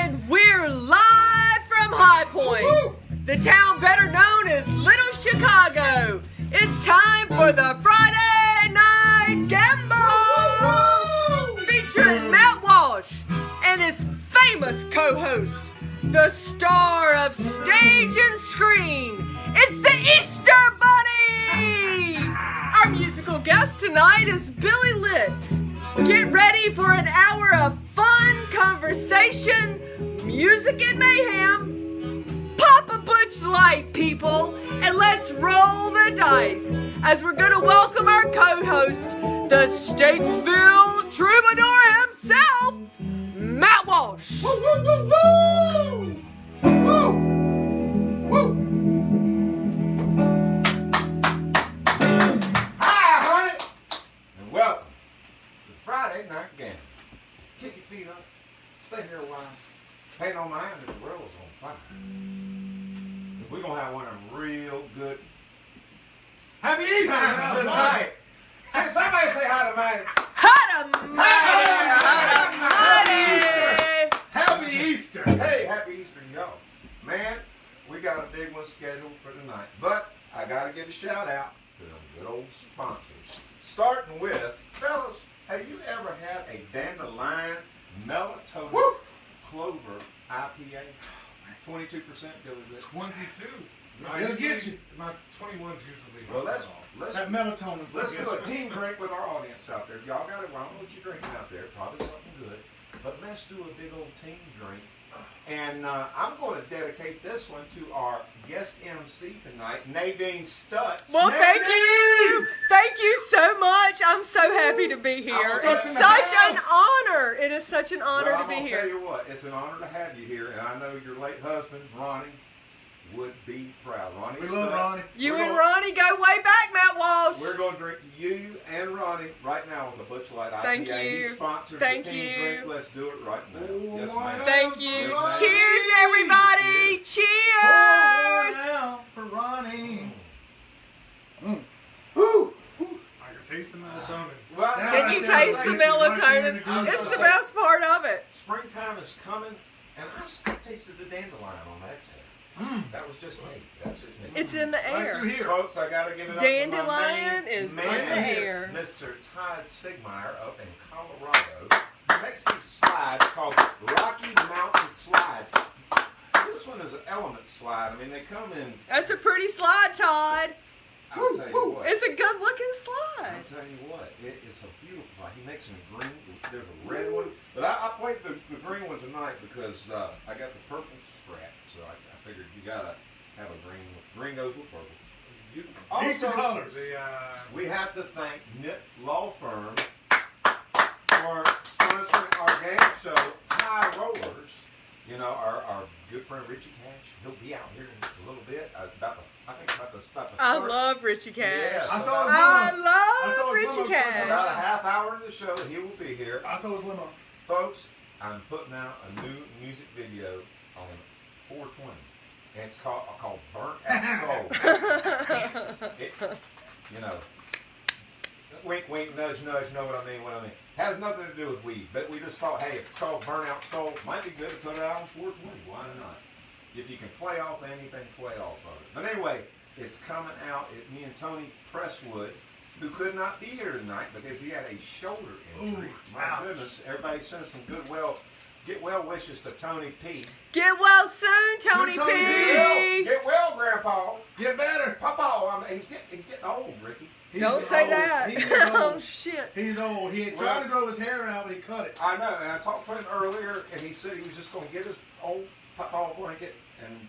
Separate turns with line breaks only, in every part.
And we're live from High Point, the town better known as Little Chicago. It's time for the Friday Night Gamble, featuring Matt Walsh and his famous co-host, the star of stage and screen. It's the Easter Bunny! Our musical guest tonight is Billy Litz. Get ready for an hour of fun conversation, music and mayhem. Pop a Butch Light, people, and let's roll the dice as we're going to welcome our co-host, the Statesville troubadour himself, Matt Walsh.
Woo, woo, woo, woo! Woo! Woo! Hi, honey, and welcome to Friday Night Gamble. Kick your feet up, stay here a while, pay no mind if the world's on fire. We're going to have one of them real good happy evenings tonight. Hey, somebody say hi to Maddie.
Hi to Mighty!
Happy Easter! Hey, happy Easter to y'all. Man, we got a big one scheduled for tonight, but I got to give a shout out to them good old sponsors. Starting with, fellas, have you ever had a dandelion melatonin clover IPA? 22% Billy Litz.
22.
It'll get you.
My 21's usually.
Well, let's
that melatonin.
let's do a team drink with our audience out there. Y'all got it. I don't know what you're drinking out there. Probably something good. But let's do a big old team drink. And I'm going to dedicate this one to our guest MC tonight, Nadine Stutts.
Well,
Nadine!
thank you. Thank you so much. I'm so happy to be here. It's such an honor. It is such an honor to be
I'm going to
here.
tell you what, it's an honor to have you here. And I know your late husband, Ronnie, would be proud. Ronnie
We
Stutts.
love Ronnie.
You and Ronnie go way back, Matt Walsh.
We're going to drink to you andRonnie right now with a Butch Light IPA.
Thank you.
He sponsors
Thank
the team
you.
drink. Let's do it right now. Yes, ma'am.
Thank you.
Yes, ma'am.
Cheers, everybody.
Pour
Cheers.
now for Ronnie.
Whew.
I can taste the melatonin.
Well,
Can you taste the melatonin? It's the best part of it.
Springtime is coming, and I tasted the dandelion on that exhale. That was just me. That's just me.
It's in the
Right
air.
through here.
Folks, I got to give it up
Dandelion
to my main
is
man
in the
here,
air.
Mr. Todd Sigmeyer up in Colorado. He makes these slides called Rocky Mountain Slides. This one is an element slide. I mean, they come in.
That's a pretty slide, Todd.
I'll tell you what.
It's a good-looking slide.
I'll tell you what. It's a beautiful slide. He makes them green. There's a red one, but I played the green one tonight because I got the purple strap. So I figured you gotta have a green. Green goes with purple.
It's beautiful.
Easter colors.
We have to thank Nite Law Firm for sponsoring our game show, High Rollers. You know, our good friend Richie Cash. He'll be out here in just a little bit. I think about the
I love Richie Cash.
Yeah,
I
so
saw his
I
limo.
love Richie
about a
Cash.
half hour into the show, he will be here.
I saw his limo.
Folks, I'm putting out a new music video on 420. And it's called Burnt Out Soul. You know, wink, wink, nudge, nudge, know what I mean, Has nothing to do with weed, but we just thought, hey, if it's called Burnt Out Soul, might be good to put it out on 420. Why not? If you can play off anything, play off of it. But anyway, it's coming out. Me and Tony Presswood, who could not be here tonight because he had a shoulder injury.
Ooh,
My
ouch.
goodness, everybody sends some get well wishes to Tony P.
Get well soon, Tony
Tony
P.
Get well, Grandpa.
Get better.
Papa, he's getting old, Ricky.
Don't
He's
say
old.
that.
He's
Oh,
old.
shit.
He's old. He had tried to grow his hair out, but he cut it.
I know, and I talked to him earlier, and he said he was just going to get his old Papa blanket and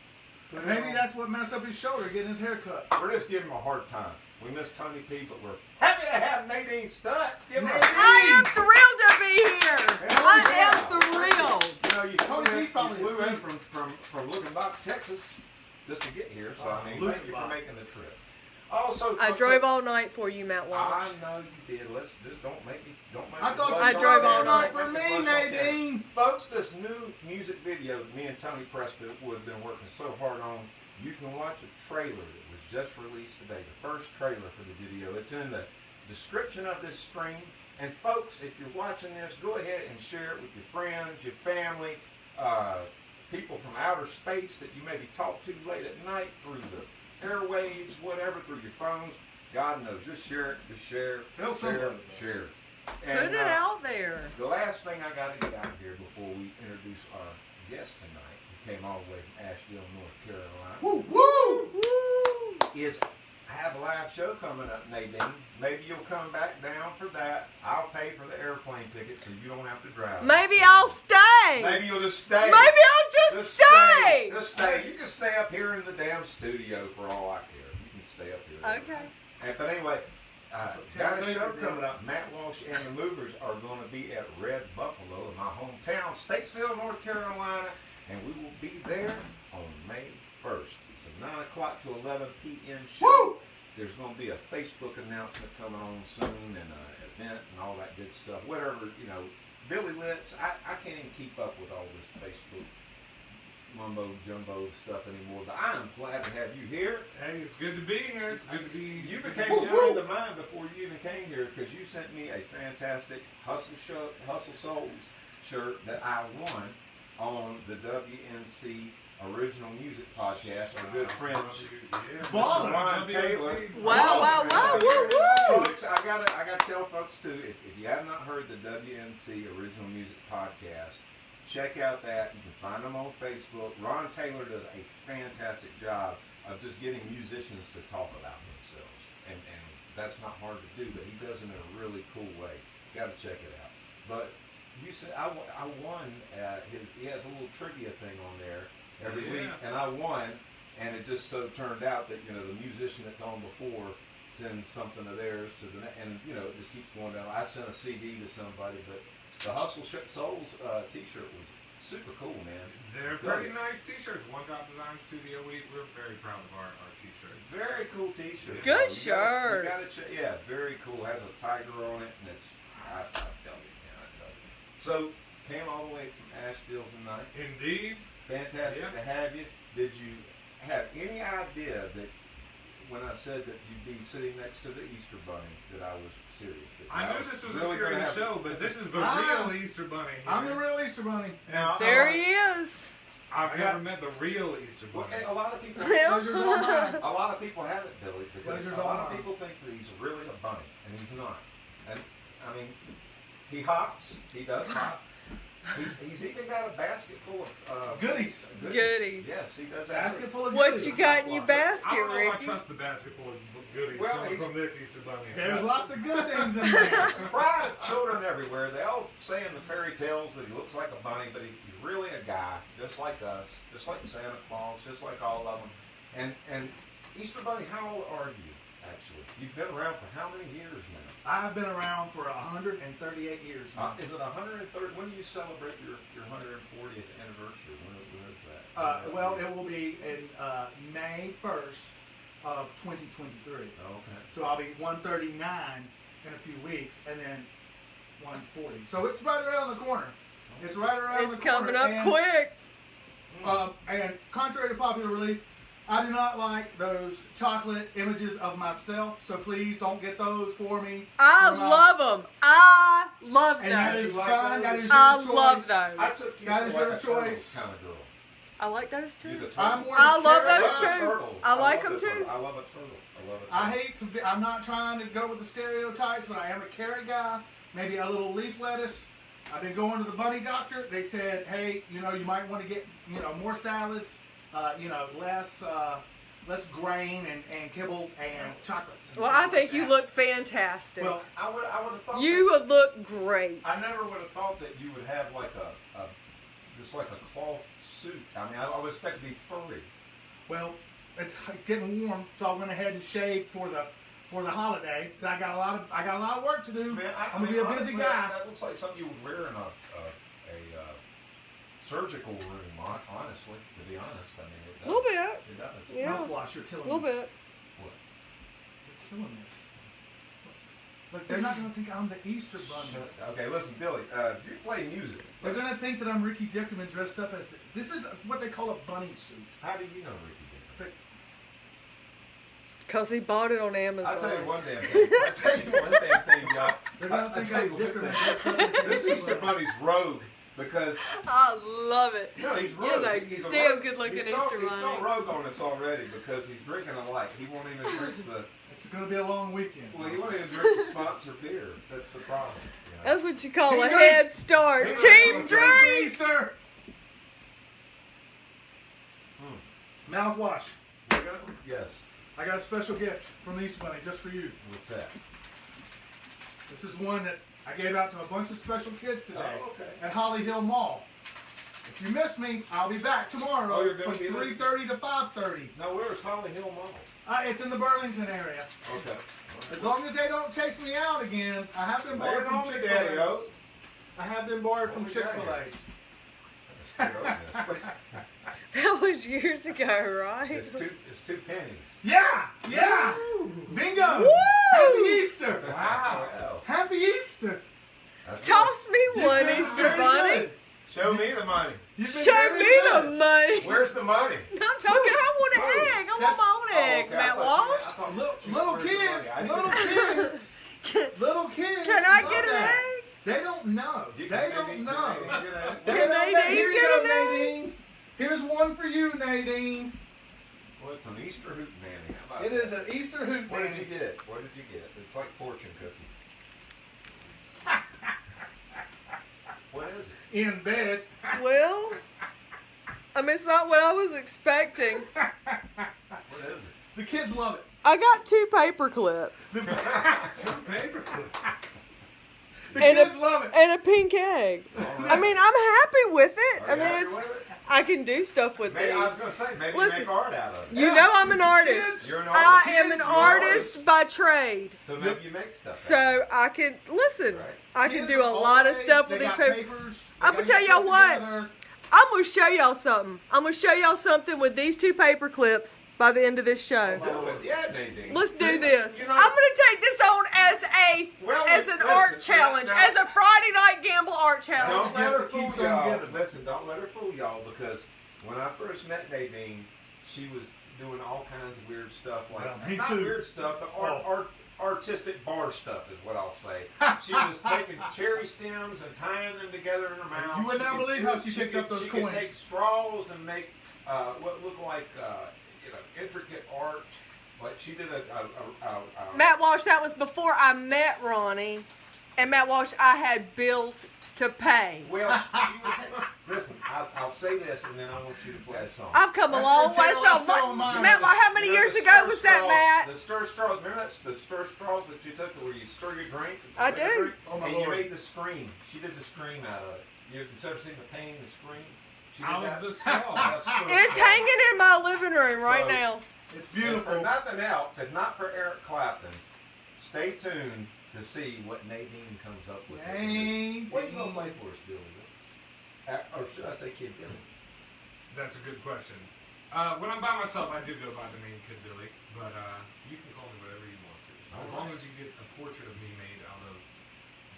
put it
Maybe
on.
that's what messed up his shoulder, getting his hair cut.
We're just giving him a hard time. We miss Tony P, but we're happy to have Nadine Stutts. Give her a
I am thrilled to be here. I am thrilled.
You know, you
Tony P probably
flew in
asleep.
from Looking Back, Texas, just to get here. So I mean,
Looking
thank you for
Back.
making the trip. Also,
I drove all night for you, Matt
I
Walsh.
know you did. Let's just don't make me.
I thought
I drove all night
for me, Nadine.
Folks, this new music video that me and Tony Presswood have been working so hard on, you can watch a trailer that was just released today, the first trailer for the video. It's in the description of this stream. And folks, if you're watching this, go ahead and share it with your friends, your family. people from outer space that you maybe talk to late at night through the airwaves, whatever, through your phones. God knows. Just share it. Just share.
Tell
Share.
somebody.
Share.
Put it out there.
The last thing I got to get out here before we introduce our guest tonight, who came all the way from Asheville, North Carolina,
Woo, woo!
Woo!
is I have a live show coming up, Nadine. Maybe you'll come back down for that. I'll pay for the airplane ticket so you don't have to drive.
Maybe I'll stay.
Maybe you'll just stay.
Maybe I'll just stay.
Just stay. You can stay up here in the damn studio for all I care. You can stay up here.
Okay.
But anyway,
So
got a
tell me
show
everything.
coming up. Matt Walsh and the Movers are going to be at Red Buffalo in my hometown, Statesville, North Carolina, and we will be there on May 1st. It's a 9 o'clock to 11 p.m. show.
Woo!
There's going to be a Facebook announcement coming on soon and an event and all that good stuff. Whatever, Billy Litz, I can't even keep up with all this Facebook mumbo jumbo stuff anymore, but I am glad to have you here.
Hey, it's good to be here. It's good to be.
You became a friend of mine before you even came here because you sent me a fantastic Hustle Souls shirt that I won on the WNC Original Music Podcast. Our good friend
Baller.
Ron Taylor.
Wow, woo, woo.
Folks, I gotta tell folks too, if you have not heard the WNC Original Music Podcast, check out that. You can find them on Facebook. Ron Taylor does a fantastic job of just getting musicians to talk about themselves. And that's not hard to do, but he does it in a really cool way. You got to check it out. But you said I won he has a little trivia thing on there every week, and I won, and it just so turned out that, the musician that's on before sends something of theirs to the and it just keeps going down. I sent a CD to somebody, but the Hustle Souls t-shirt was super cool, man.
They're pretty nice t-shirts. One Drop Design Studio. We're very proud of our t-shirts.
Very cool t-shirt.
Good
You
shirts.
gotta very cool. Has a tiger on it, and it's I dug it, man. I dug it. So came all the way from Asheville tonight.
Indeed.
Fantastic
Yeah.
to have you. Did you have any idea that when I said that you'd be sitting next to the Easter Bunny that I was serious?
I knew this was
really
a
gonna
serious
have-
show, but this is the
Ah.
real Easter Bunny.
I'm the real Easter Bunny.
Now,
There he is.
I've
I
never
got-
met the real Easter
Well,
Bunny.
and a lot of people.
Pleasure's all mine.
A lot of people haven't, Billy, because
Pleasure's
a
all
lot of
mine.
people think that he's really a bunny, and he's not. And I mean, he hops. He does hop. He's even got a basket full of
Goodies.
Goodies.
Yes, he does that.
Basket full of
What
goodies.
you got in your
I
basket,
don't know if I
Ricky?
trust the basket full of goodies
Well,
coming
he's-
from this Easter Bunny.
There's lots of good things in there.
Pride of children everywhere. They all say in the fairy tales that he looks like a bunny, but he's really a guy, just like us, just like Santa Claus, just like all of them. And Easter Bunny, how old are you? Actually, you've been around for how many years now?
I've been around for 138 years now.
Is it 130? When do you celebrate your 140th anniversary? When is that?
Well, it will be in May 1st of 2023.
Oh, okay.
So I'll be 139 in a few weeks, and then 140. So it's right around the corner. It's right around
It's
the corner.
coming up
and,
quick.
And contrary to popular belief, I do not like those chocolate images of myself, so please don't get those for me.
I
For my-
love them. I love
And that
those.
is
like
fine.
those?
That is your
I
choice.
love those.
I took you
That
for
is
like
your
a turtle
choice.
kind of girl.
I like those
You're the
too.
turtle.
I'm more
I
the
love
carrot
those
guy.
too.
Turtles.
I like
love
them
the
too.
turtle. I love a turtle.
I hate to be, I'm not trying to go with the stereotypes, but I am a carrot guy. Maybe a little leaf lettuce. I've been going to the bunny doctor. They said, hey, you might want to get, more salads, less grain and kibble and chocolates.
Well, I think you look fantastic.
Well, I would have thought
You would look great.
I never would have thought that you would have like just like a cloth suit. I mean, I would expect to be furry.
Well, it's getting warm, so I went ahead and shaved for the holiday. I got a lot of work to do.
Man,
I'm gonna be a busy
honestly,
guy.
That looks like something you would wear in a surgical room. Honestly, to be honest, I mean, it
A
does.
little bit.
It does.
Yeah.
Mouthwash, you're
A
killing
little
this.
bit.
What?
You're killing this. Look, they're not gonna think I'm the Easter Bunny.
Okay, listen, Billy. You play music.
They're gonna think that I'm Ricky Dickerman dressed up as this is what they call a bunny suit.
How do you know Ricky Dickerman?
Because he bought it on Amazon.
I'll tell you one damn thing. I'll tell you one damn thing, y'all.
They're gonna
I'll
think
tell
I'm
you one
Dickerman
thing.
dressed up as
This Easter Bunny's rogue. Because
I love it.
no, he's
You're
rogue.
a
He's a
damn
rogue.
good-looking
He's
Easter
He's
bunny.
gone rogue on us already because he's drinking a light. He won't even drink the.
It's going to be a long weekend.
Well, he won't even drink the sponsor beer. That's the problem. You know?
That's what you call
Team
a
drink.
head start.
Team
Team
drink.
drink.
Easter. Mouthwash.
Yes.
I got a special gift from the Easter Bunny just for you.
What's that?
This is one that I gave out to a bunch of special kids today
Oh, okay.
at Holly Hill Mall. If you missed me, I'll be back tomorrow
Oh, you're gonna
from
be there?
3:30 to 5:30.
No, where's Holly Hill Mall?
It's in the Burlington area.
Okay.
As long as they don't chase me out again, I have been
Lay
barred
it
from
on me,
Chick-fil-A.
Daddy-O.
I have been barred from
What we got
Chick-fil-A.
That was years ago, right?
It's two pennies.
Yeah! Bingo!
Woo!
Happy Easter!
Wow.
Happy Easter!
That's
Toss me one,
You've been
Easter
very
bunny.
good.
Show me the money.
You've been
Show
very
me
good.
the money.
Where's the money?
I'm talking. I want an
Whoa.
egg. I want
That's-
my own egg,
okay,
Matt Walsh.
Little kids, little kids.
Can I
love
get an
that.
egg?
They don't know.
You
They
can-
don't know.
Can
Can Nadine
Here you
get
go,
an egg?
Nadine. Here's one for you, Nadine.
Well, it's an Easter hoot nanny. How about
It
that?
is an Easter hoot
What did you
nanny.
get? What did you get? It's like fortune cookies. What is it?
In bed.
Well, I mean, it's not what I was expecting.
What is it?
The kids love it.
I got 2 paper clips
Two paper clips.
The
And
kids love it.
and a pink egg. I mean, I'm happy with it.
Are
I
you
mean,
happy
it's
with it?
I can do stuff with
Maybe, I was
these.
going to say, maybe
Listen,
make art out of it.
You know I'm an artist.
Kids,
You're an
I
artist.
am an
You're an
artist by trade.
So maybe you make stuff.
So I can listen.
Right.
I can
Kids
do a
are
lot of
always-
stuff
they
with these
got
papers.
papers.
I'm
They
gonna
got
tell y'all
stuff
what.
together.
I'm gonna show y'all something. I'm gonna show y'all something with these 2 paper clips by the end of this show.
Do it. Yeah, Nadine.
Let's do
See,
this.
you know-
I'm gonna take this on as
Well,
as an
listen,
art
now-
challenge,
now-
as a Friday night gamble art challenge.
Don't let her
Gift
fool
keeps on
y'all.
giving.
Listen, don't let her fool y'all because when I first met Nadine, she was doing all kinds of weird stuff like
Well, me
not
too.
weird stuff, but artistic bar stuff is what I'll say.
Ha,
She was taking cherry stems and tying them together in her mouth.
You would not
could-
believe how she picked up those
She
coins.
could take straws and make what looked like intricate art. Like she did a
Matt Walsh, that was before I met Ronnie, and Matt Walsh, I had bills to pay.
well, she would take, listen, I'll say this and then I want you to play a song.
I've come a
That's
long
the
way.
tale I saw on mine.
Matt, how many
You know,
years
the
ago
stir
was that,
straws-
Matt?
The stir straws. Remember the stir straws that you took where you stir your drink?
I
Make a
do.
drink,
Oh, my
and
Lord.
you made the scream. She did the scream out of it. You've ever seen the pain, the scream? She did
Out
that.
of the straws.
It's hanging in my living room right
So-
now.
It's
And
beautiful.
for nothing else, if not for Eric Clapton, stay tuned to see what Nadine comes up with.
Nadine.
What are you gonna play for us, Billy? Or should I say Kid Billy?
That's a good question. When I'm by myself, I do go by the name Kid Billy, but you can call me whatever you want to. As
All
long
right.
as you get a portrait of me made out of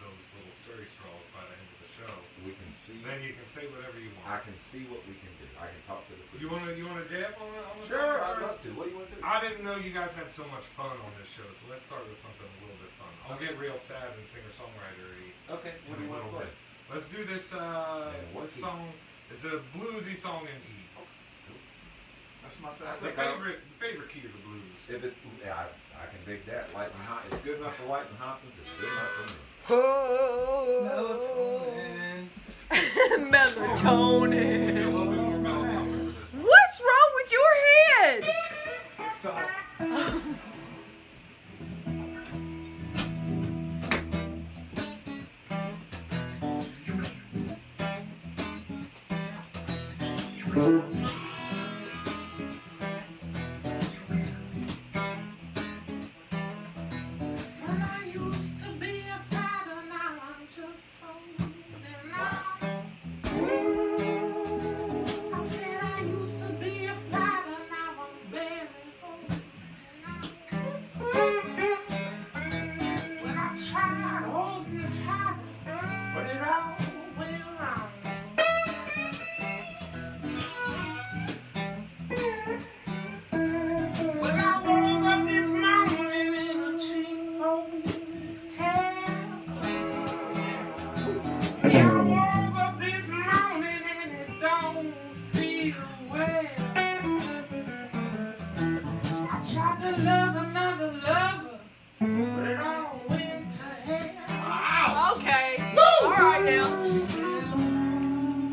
those little stirry straws by the end of the show,
We can see.
then you can say whatever you
I
want.
can see what we can do. I can talk to the
You wanna jab on the
Sure,
song
I'd
first?
love to. What do you want to do?
I didn't know you guys had so much fun on this show, so let's start with something a little bit fun. I'll get real sad and singer-songwriter-y
Okay, what do
in a
you want
little
to play?
bit. Let's do this.
what
This
key?
song. It's a bluesy song in E.
That's my
The
favorite.
favorite key of the blues.
If it's, yeah, I can dig that. Lightning Hop. It's good enough for Lightning Hopkins. It's good enough for me.
Oh,
Melatonin.
Get a
melatonin.
little bit more melatonin for this one.
What's wrong with your head?
It fell off.
When I used to be a fighter, now I'm just holding on. I said I used to be a fighter, now I'm barely holding on. When I tried holding tight, but it all went wrong. When I woke up this morning in a cheap hotel, yeah, I woke up this morning
now.
She said, ooh,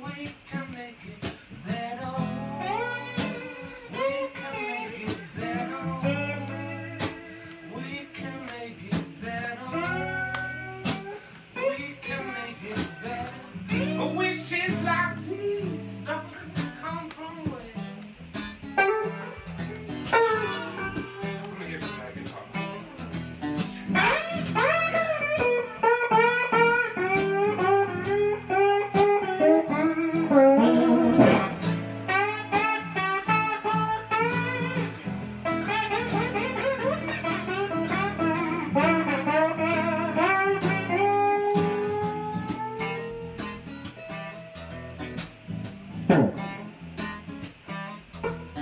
we can make it better. We can make it better. We can make it better. We can make it better. Wishes like these don't come from where.
Let me hear some of that guitar.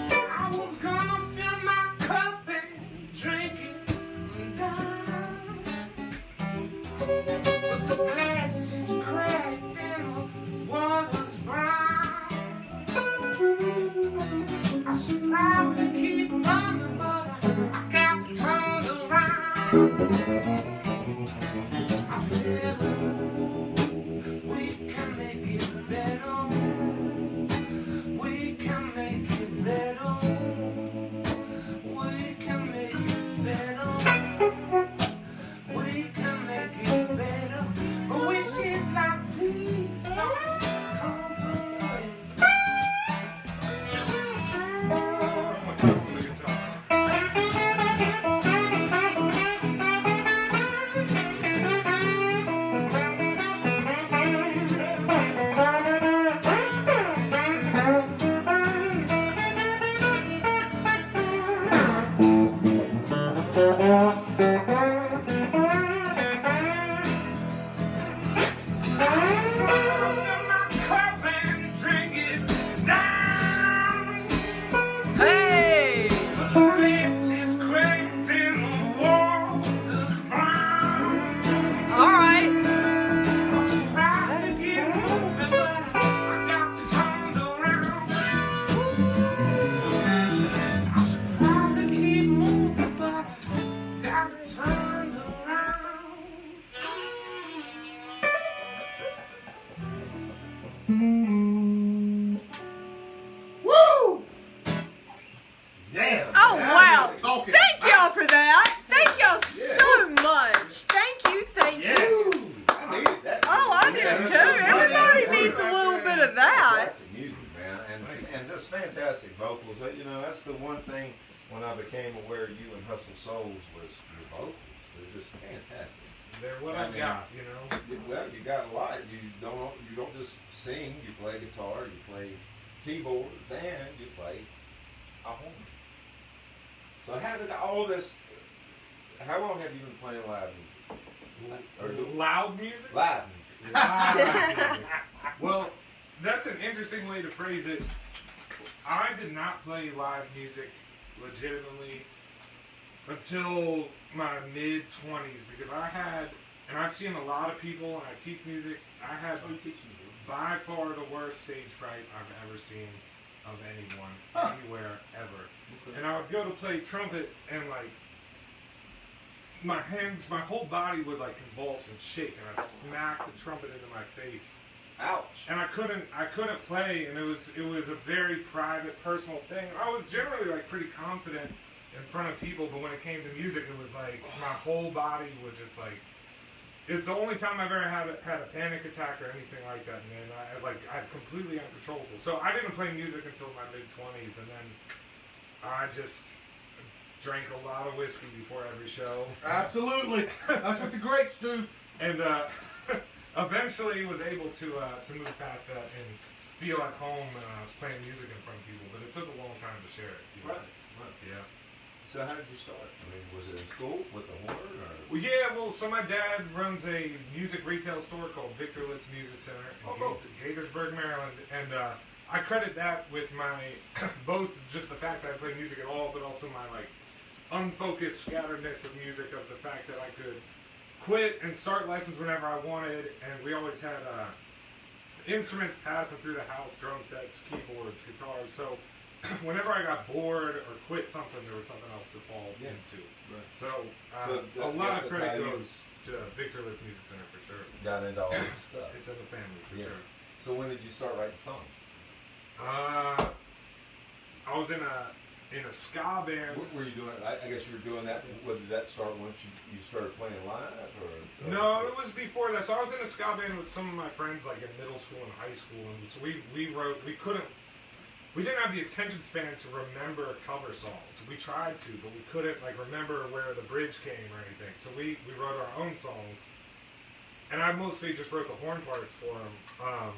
I was gonna fill my cup and drink it down, but the glass is cracked and the water's brown. I should probably keep running, but I got turned around. I said, ooh, we can make it better. We can make it better. We can make it better. We can make it better. But wishes like these don't come from where.
One more time on the guitar.
Fill my cup and drink it down.
Hey!
The glass is cracked and the water's brown.
All right.
I should probably get moving, but I got turned around. I should probably keep moving, but I got turned around.
Woo!
Damn.
Oh,
man.
wow.
Talking.
Thank y'all for that. Thank y'all so much. Thank you. Thank
Yes.
you.
I needed that.
Oh, I do too. Everybody needs a little bit of that.
Classic music, man, and just fantastic vocals. You know, that's the one thing when I became aware of you and Hustle Souls was your vocals. They're just fantastic.
They're what
I
I've
mean,
got, you know.
Well, you got a lot. You don't just sing. You play guitar. You play keyboards, and you play a horn. So how did all this? How long have you been playing live music? Or
Loud music?
live music?
Loud music. Well, that's an interesting way to phrase it. I did not play live music legitimately until my mid-20s because I had, and I've seen a lot of people, and I teach music, I had
Oh, you teach me.
by far the worst stage fright I've ever seen of anyone,
Huh.
anywhere, ever. And I would go to play trumpet, and like, my hands, my whole body would like convulse and shake, and I'd smack the trumpet into my face.
Ouch.
And I couldn't play, and it was a very private, personal thing. I was generally like pretty confident in front of people, but when it came to music, it was like my whole body would just like. It's the only time I've ever had a panic attack or anything like that, man. I'm completely uncontrollable. So I didn't play music until my mid-20s, and then I just drank a lot of whiskey before every show.
Absolutely. That's what the greats do.
And eventually was able to move past that and feel at home playing music in front of people, but it took a long time to share it. You know?
Right.
Yeah.
So how did you start? I mean, was it in school with the horn, or?
Well, yeah. Well, so my dad runs a music retail store called Victor Litz Music Center in
Oh.
Gaithersburg, Maryland, and I credit that with my both just the fact that I play music at all, but also my like unfocused scatteredness of music, of the fact that I could quit and start lessons whenever I wanted, and we always had instruments passing through the house, drum sets, keyboards, guitars. So whenever I got bored or quit something, there was something else to fall into.
Right.
So,
So
a
I
lot
guess
of
that's how
credit
you-
goes to Victor Litz Music Center for sure.
Got into all this stuff.
It's in the family for
Yeah.
sure.
So when did you start writing songs?
I was in a ska band.
What were you doing? I guess you were doing that. Did that start once you started playing live, or?
No, it was before that. So I was in a ska band with some of my friends, like in middle school and high school, and so we wrote. We didn't have the attention span to remember cover songs. We tried to, but we couldn't like remember where the bridge came or anything. So we wrote our own songs, and I mostly just wrote the horn parts for them.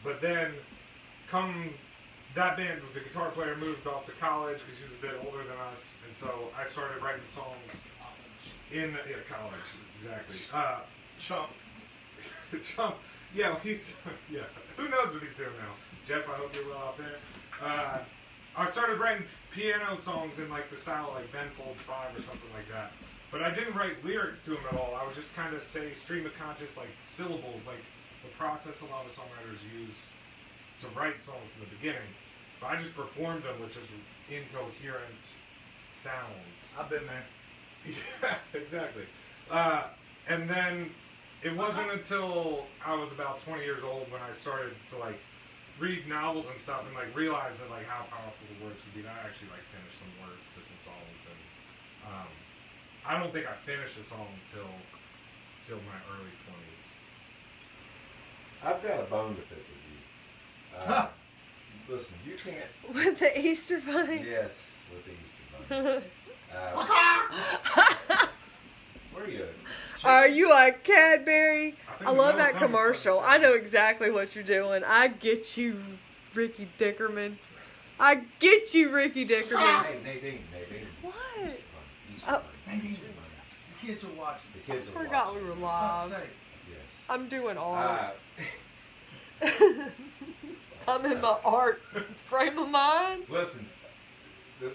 But then, that band, the guitar player moved off to college because he was a bit older than us, and so I started writing songs in college. Exactly.
Chump.
Chump. Yeah, well, yeah. Who knows what he's doing now? Jeff, I hope you're well out there. I started writing piano songs in like the style of like Ben Folds 5 or something like that. But I didn't write lyrics to them at all. I would just kind of say stream of conscious like syllables, like the process a lot of songwriters use to write songs in the beginning. But I just performed them with just incoherent sounds.
I've been there.
Yeah, exactly. And then it wasn't until I was about 20 years old when I started to like read novels and stuff and like realize that like how powerful the words could be. That I actually like finished some words to some songs, and I don't think I finished a song till my early 20s.
I've got a bone to pick with you.
Huh.
Listen, you can't.
With the Easter Bunny?
Yes, with the Easter Bunny. Where are you?
Are you a Cadbury?
think
I
we
love
know
that
something's
commercial.
coming
I
soon.
know exactly what you're doing. I get you, Ricky Dickerman. I get you, Ricky Dickerman.
Hey, Nadine.
What?
Easter
Oh.
Bunny.
Nadine.
Easter Bunny.
The kids are watching.
The kids
I
are
forgot
watching.
we were
For fuck's
live.
sake.
Yes.
I'm doing art.
Uh,
I'm in my art frame of mind.
listen,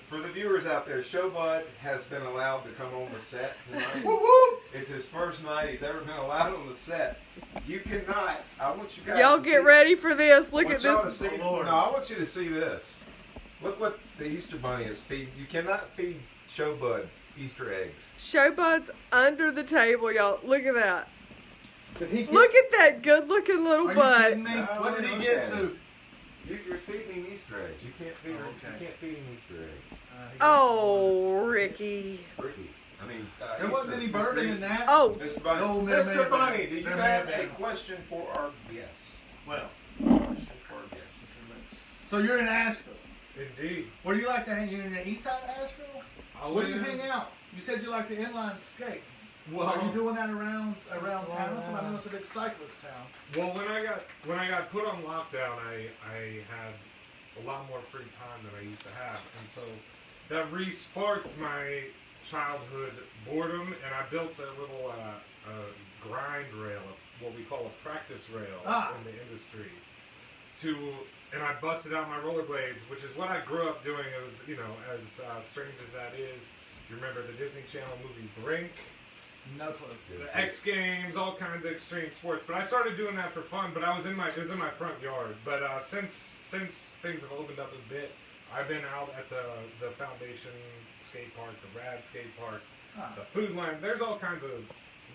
for the viewers out there, Showbud has been allowed to come on the set tonight.
Woo woo!
It's his first night he's ever been allowed on the set. You cannot. I want you guys.
Y'all
to
get
see,
ready for this.
I
Look
want
at
y'all
this.
to see,
Oh, Lord.
no, I want you to see this. Look what the Easter Bunny is feeding. You cannot feed Showbud Easter eggs.
Showbud's under the table, y'all. Look at that.
Did he get,
Look at that good-looking little
are you
butt.
kidding me?
No,
What did he
look
get
at
to?
it. You're feeding him Easter eggs. You can't feed him.
Oh, okay.
You can't feed him Easter eggs.
He got
Oh, Ricky.
Ricky. I mean,
There wasn't any bourbon in that.
Oh,
Mr. Bunny.
No, there may
Mr.
have
Bunny,
been.
do you
There may
have
have
a
been.
question for our guest?
Well,
Question for our guest.
so you're in Asheville.
Indeed.
Where do you like to hang? You're in the east side of Asheville? Where do you hang out? You said you like to inline skate.
Well,
Are you doing that around town? So I know it's a big cyclist town.
Well, when I got put on lockdown, I had a lot more free time than I used to have, and so that re-sparked my childhood boredom, and I built a little grind rail, what we call a practice rail in the industry. And I busted out my rollerblades, which is what I grew up doing. It was, as strange as that is. You remember the Disney Channel movie Brink?
No clue.
The X Games, all kinds of extreme sports. But I started doing that for fun. But it was in my front yard. But since things have opened up a bit, I've been out at the Foundation skate park, the Rad skate park, the Food Line. There's all kinds of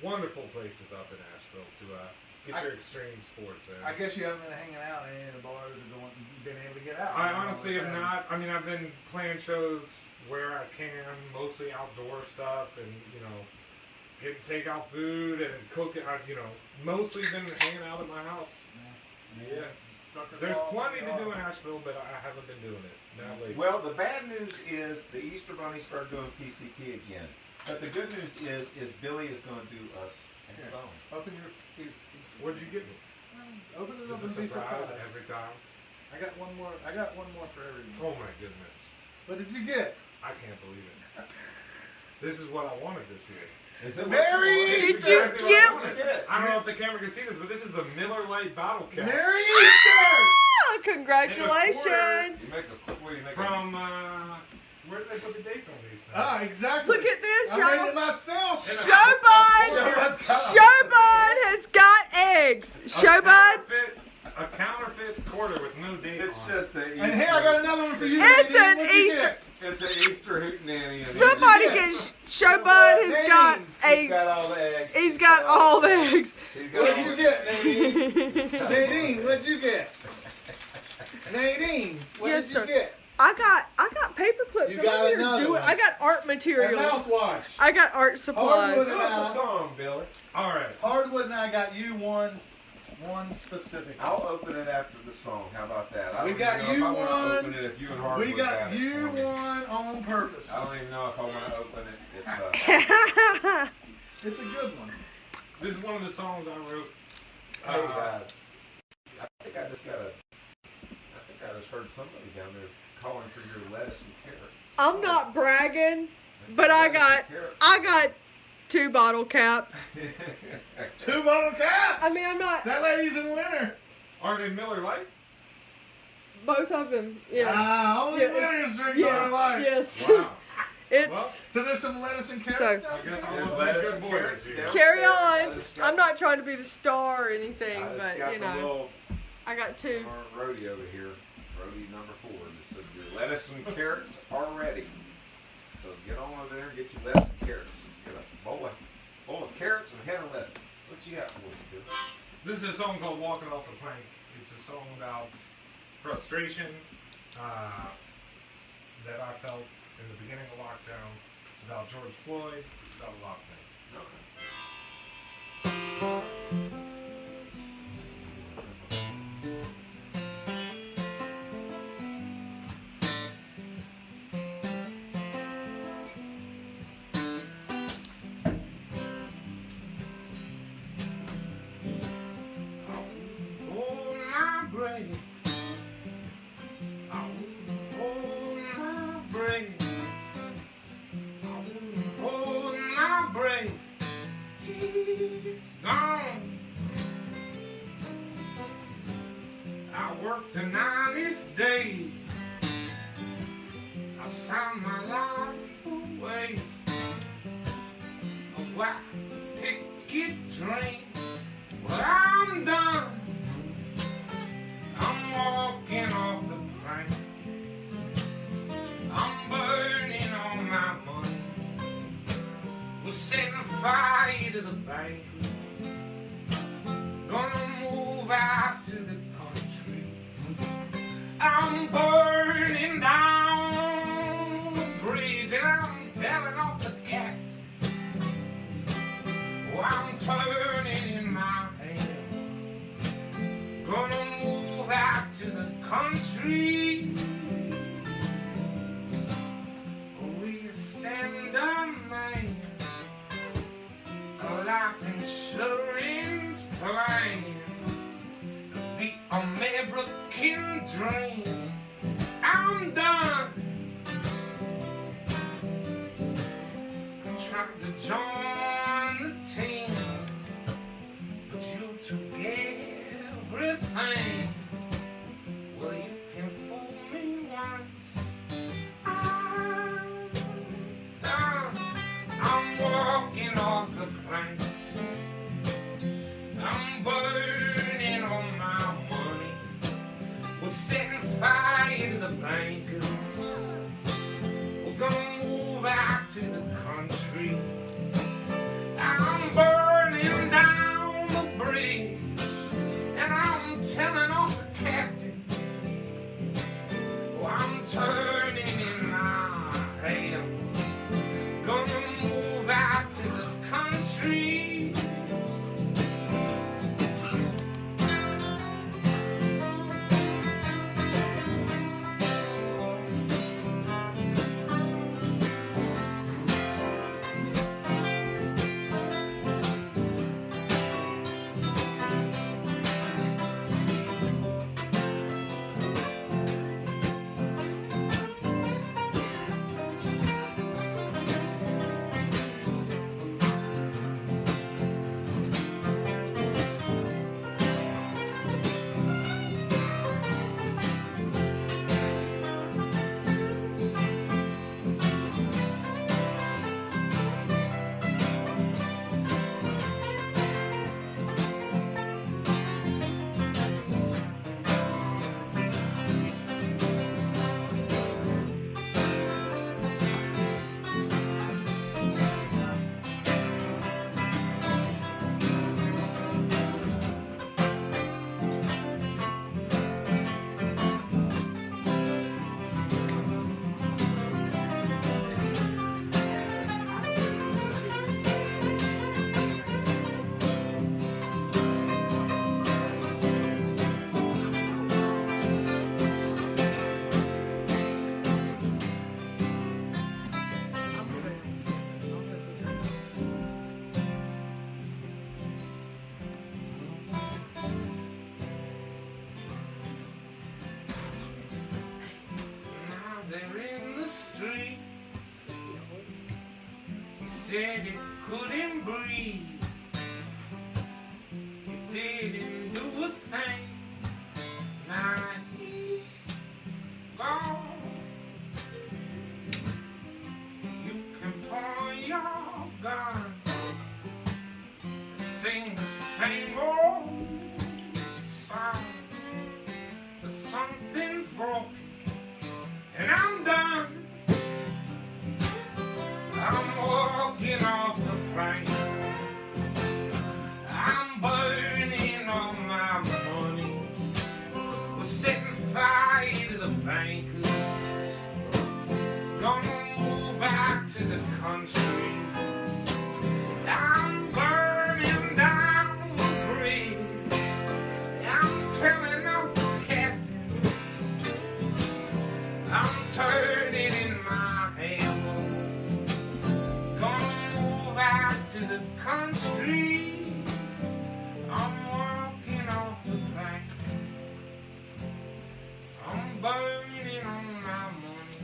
wonderful places up in Asheville to get your extreme sports in.
I guess you haven't been hanging out in any of the bars or been able to get out.
I honestly have not. I mean, I've been playing shows where I can, mostly outdoor stuff, and getting takeout food and cooking. Mostly been hanging out at my house. Yeah. There's plenty to do in Asheville, but I haven't been doing it. Not lately.
Well, the bad news is the Easter Bunny started doing PCP again. But the good news is Billy is going to do us a song.
Open your.
What'd you get me?
Open it up
It's a
and be
surprise
surprised.
every time.
I got one more for everyone.
Oh my goodness.
What did you get?
I can't believe it. This is what I wanted this year.
Is it
Mary!
what
Did
It's
you
exactly
get-
what I wanted.
Yeah.
I don't know if the camera can see this, but this is a Miller Lite bottle cap.
Merry Easter!
Oh, congratulations.
You make a, what do you make
From, where did they put the dates on these things?
Ah, exactly.
Look at this,
I made
y'all.
it myself.
Showbud!
Showbud's got a-
Showbud has got eggs.
A
Showbud,
counterfeit a counterfeit quarter with no date
It's
on it.
just an Easter.
And here I got another one for you.
It's
Nadine.
an
What'd you
Easter-
get?
It's an Easter hootenanny.
Somebody get Show Bud has got
He's
a.
got all the eggs.
He's got all the eggs.
He's got
What'd
all
you
the-
get, Nadine? Nadine, what'd you get? Nadine, what
Yes,
did
sir.
you get?
I got paper clips.
You
I'm
got
over here
another
doing.
one.
I got art
A
materials.
mouthwash.
I got art supplies.
Hardwood.
Give us a song, Billy.
All right.
Hardwood and I got you one specific.
I'll open it after the song. How about that? I
We
don't
got
even know
you
if I want
one.
to open it if you and Hardwood
We got
got it
you
for me.
one on purpose.
I don't even know if I want to open it. If,
It's a good one.
This is one of the songs I wrote.
hey, I think I just heard somebody down there calling for your lettuce and carrots.
I'm not bragging, but I got 2 bottle caps.
2 bottle caps.
I mean, I'm not
That lady's a winner.
Are they Miller Lite?
both of them. Yes.
Only
Yes.
winners drink
Yes.
Miller Lite.
Yes.
Wow.
It's.
Well,
So there's some lettuce and carrots.
So-
I
downstairs?
guess I'll
There's
look
lettuce
good
and
boys
carrots
here.
down.
Carry
I
on.
just got-
I'm not trying to be the star or anything,
I just
but
got
you
the
know,
little
I got 2.
Rhodey over here, Rhodey number 4. That said your lettuce and carrots are ready. So get on over there and get your lettuce and carrots. Get a bowl of carrots and a head of lettuce. What you got for us, Bill?
This is a song called Walking Off the Plank. It's a song about frustration that I felt in the beginning of lockdown. It's about George Floyd. It's about a lot of things.
Hold my breath. I wouldn't hold my breath. I wouldn't hold my breath. He's gone. I worked a 90s day. I signed my life away. A white picket train. Well, I'm done. I'm walking off the plank. I'm burning all my money. We're setting fire to the bank. Gonna move out to the country. I'm burning down the bridge and I'm telling off the cat. Oh, I'm turning in my hand. Gonna move out to the country. We stand a man, a life insurance plan, the American dream. I'm done. I tried to join the team, but you took everything. Well, you can fool me once. I'm done. I'm walking off the plank. I'm burning all my money. We're setting fire to the bankers. We're gonna move out to the country. I'm burning down the bridge, and I'm telling off said it couldn't breathe. It didn't do a thing. Now he's gone. You can point your gun, sing the same old song, but something's broken, and I'm done. I'm walking off the plane. I'm burning all my money. We're setting fire to the bankers. Gonna move out to the country. I'm burning down the bridge. I'm telling off the captain. I'm turning in my hammer. Gonna move out to the country. I'm walking off the plank. I'm burning on my money.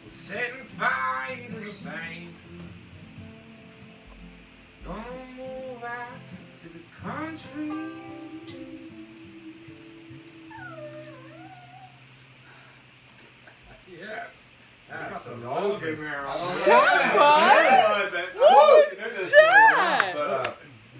We're setting fire to the bank. Gonna move out to the country.
Yes.
Absolutely.
In there.
Shut up! What was that?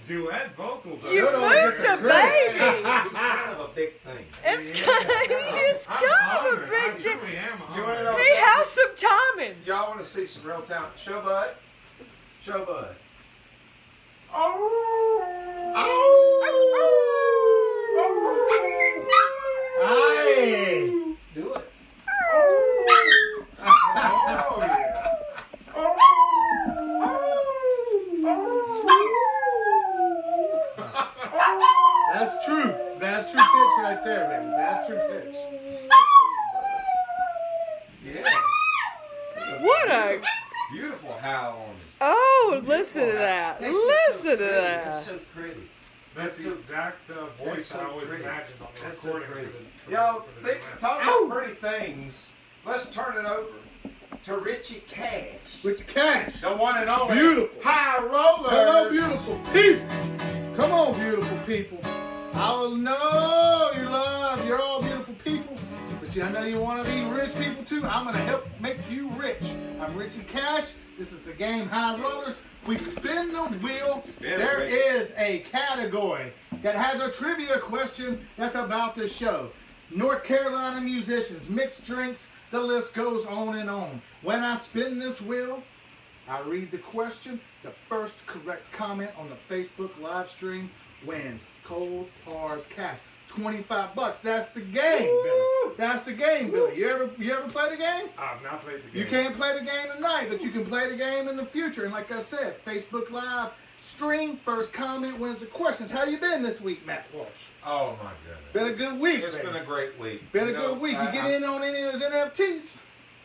Duet vocals.
You
Shut up,
moved
it's a
the
great-
baby.
It's kind of a big thing.
It's kind of a big
I
deal.
truly am
You want to
honored.
know?
He has some timing.
Y'all want to see some real talent? Show Bud. Show Bud.
Aye.
Do it.
Oh, yeah.
That's true. That's true pitch right there, baby. That's true pitch.
Yeah.
What a...
Beautiful howl on it.
Oh, listen to that.
That's just
Listen
so
to
pretty.
that.
That's so pretty.
That's the exact voice
so
I always
pretty.
imagined on the
That's so
recording.
pretty.
for the
Y'all,
for the
think,
duet.
talk about pretty things. Let's turn it over to Richie Cash.
With your cash.
The one and only
Beautiful.
High Rollers.
Hello, beautiful people. Come on, beautiful people. I know you love, you're all beautiful people, but I know you want to be rich people too. I'm going to help make you rich. I'm Richie Cash. This is the game High Rollers. We spin the wheel. There is a category that has a trivia question that's about the show. North Carolina musicians, mixed drinks, the list goes on and on. When I spin this wheel, I read the question. The first correct comment on the Facebook live stream wins cold hard cash. $25. That's the game, Billy. That's the game, Billy. You ever play the game?
I've not played the game.
You can't play the game tonight, but you can play the game in the future. And like I said, Facebook live stream, first comment wins the questions. How you been this week, Matt Walsh?
Oh my goodness.
Been a good week,
It's
baby.
been a great week.
Been a
You know,
good week. You get in on any of those NFTs?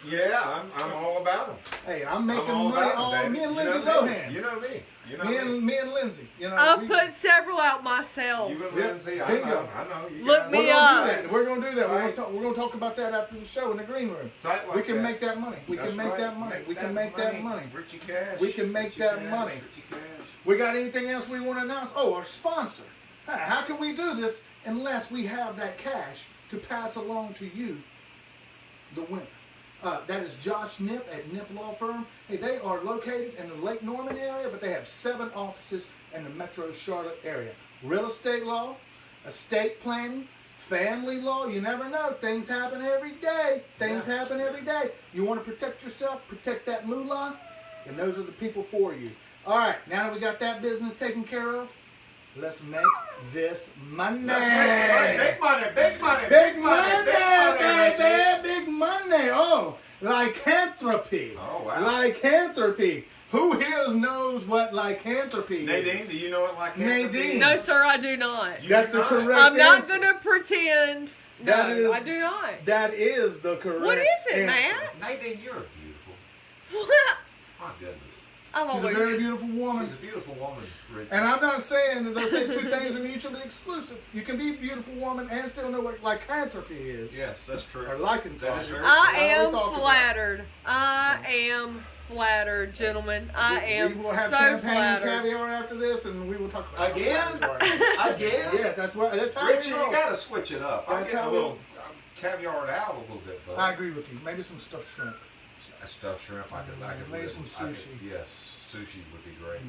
Yeah, I'm all about them.
Hey, I'm making
I'm all
money
about
on
them,
me and
baby.
Lindsay
You know me.
Lohan.
You know me. You know
Me and Lindsay. You know,
I've
we-
put several out myself.
You and
Yeah,
Lindsay, I
bingo.
know. I know. You
Look
guys-
me
We're
up.
gonna do that. We're gonna do that.
Right.
We're gonna talk about that after the show in the green room.
Tight like
We can
that.
make that money. We
That's
can make
right.
that money. We can make that money.
Richie Cash.
We can make
Richie
that
Cash,
money.
Richie Cash.
We got anything else we want to announce? Oh, our sponsor. How can we do this unless we have that cash to pass along to you, the winner? That is Josh Nip at Nip Law Firm. Hey, they are located in the Lake Norman area, but they have 7 offices in the Metro Charlotte area. Real estate law, estate planning, family law. You never know. Things happen every day. Things happen every day. You want to protect yourself, protect that moolah, and those are the people for you. All right, now that we got that business taken care of, let's make this money.
Let's make some money. Big money. Big money.
Big money,
Richie.
baby, big money. Oh, lycanthropy.
Oh, wow.
Lycanthropy. Who here knows what lycanthropy
Nadine,
is?
do you know what lycanthropy
Nadine.
is?
No, sir, I do not.
You
That's
do
the
not.
correct
I'm not
answer.
going to pretend.
That
No,
is-
I do not.
That is the correct
What is it,
answer.
Matt?
Nadine, you're beautiful.
What?
My goodness.
I'm
She's a
always...
very beautiful woman.
She's a beautiful woman, Richie.
And I'm not saying that those two things are mutually exclusive. You can be a beautiful woman and still know what lycanthropy is.
Yes, that's true.
Or lycanthropy.
That is very
I
That's what
am
we're talking about.
flattered. I am flattered, gentlemen. I am
We will have
so
champagne and
flattered.
caviar after this, and we will talk about
Again?
it.
Again?
Yes, that's how
Richie,
we
you
roll.
gotta switch it up. I'm
That's
getting
how
a
we-
little caviared out a little bit, bud.
I agree with you. Maybe some stuffed shrimp.
Stuffed shrimp, I could
Maybe
live.
some
I could-
sushi.
yes, sushi would be great.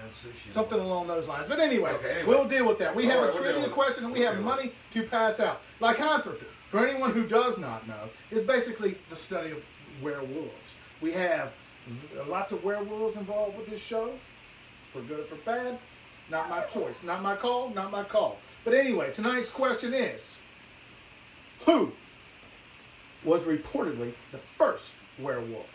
Sushi.
Something along those lines. But anyway,
Okay,
we'll deal with that. We
All
have
right,
a
we'll
trivia
deal with it.
question, and we
We'll
have
deal with
money to pass out. Lycanthropy, for anyone who does not know, is basically the study of werewolves. We have lots of werewolves involved with this show, for good or for bad. Not my choice. Not my call. Not my call. But anyway, tonight's question is, who was reportedly the first werewolf?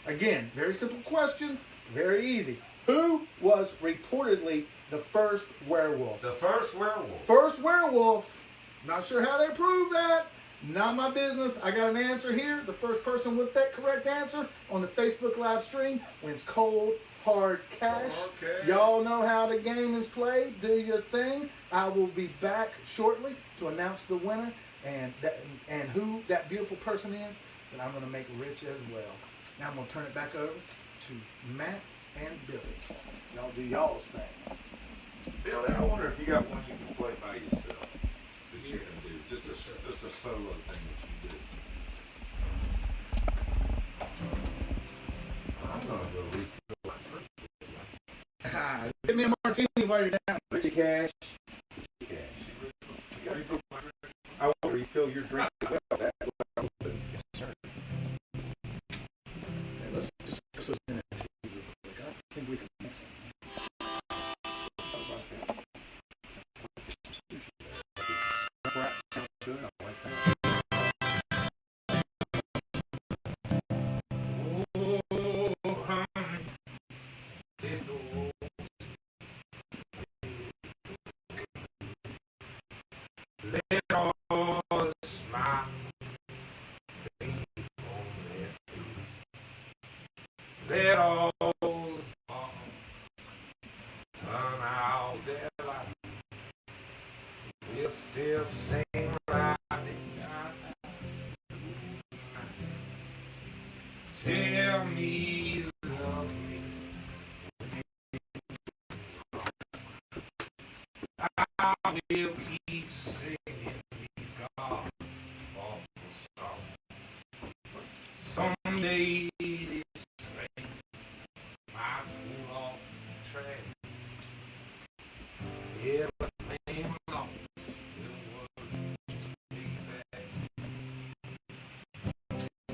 Again, very simple question, very easy. Who was reportedly the first werewolf?
The first werewolf.
First werewolf. Not sure how they proved that. Not my business. I got an answer here. The first person with that correct answer on the Facebook live stream wins cold, hard cash.
Okay.
Y'all know how the game is played. Do your thing. I will be back shortly to announce the winner and who that beautiful person is that I'm going to make rich as well. Now I'm going to turn it back over to Matt and Billy. Y'all do y'all's thing.
Billy, I wonder if you got one you can play by yourself that you can do. Just a solo thing that you do. I'm gonna go refill my drink.
Give me a martini while you're down.
Richie Cash. Cash. You got refill my drink? I want to refill your drink as well. That's what I'm doing. Yes, sir.
Okay, let's discuss those in real quick. I think we can mix them. How about that?
Good, I like that.
Oh, honey, little let all smile fade from their face. Let all the ball turn out their light. We'll still sing like tell me you love me. I will keep singing these god awful songs. Someday this train might pull off the track. Everything lost will work to be back.